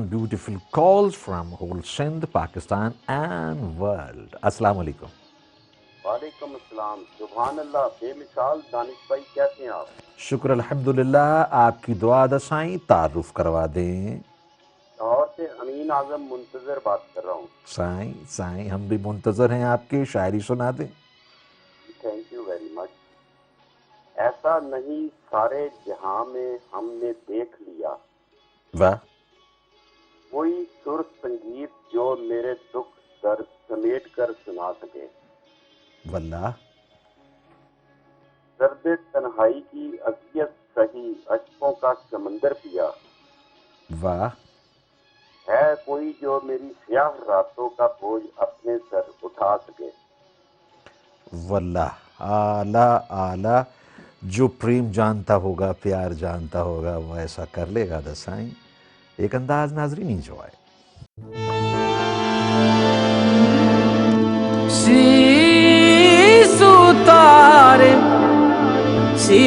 beautiful calls from whole Sindh, Pakistan and world. Assalamu alaikum. وعلیکم السلام. سبحان اللہ. بے مثال دانش بھائی کیسے ہیں آپ؟ شکر الحمدللہ. آپ کی دعا دا سائیں. تعارف کروا دیں. لاہور سے امین اعظم منتظر بات کر رہا ہوں. سائیں ہم بھی منتظر ہیں آپ کی. شاعری سنا دیں. Thank you very much. ایسا نہیں سارے جہاں میں ہم نے دیکھ لیا، واہ. کوئی سر سنگیت جو میرے دکھ درد سمیٹ کر سنا سکے. واللہ. درد تنہائی کی اذیت سہی اشکوں کا سمندر پیا، واہ. ہے کوئی جو میری سیاہ راتوں کا بوجھ اپنے سر اٹھا سکے. واللہ. اعلیٰ. جو پریم جانتا ہوگا، پیار جانتا ہوگا، وہ ایسا کر لے گا دسائیں. ایک انداز ناظرین ہی جو آئے. سی ستارے سی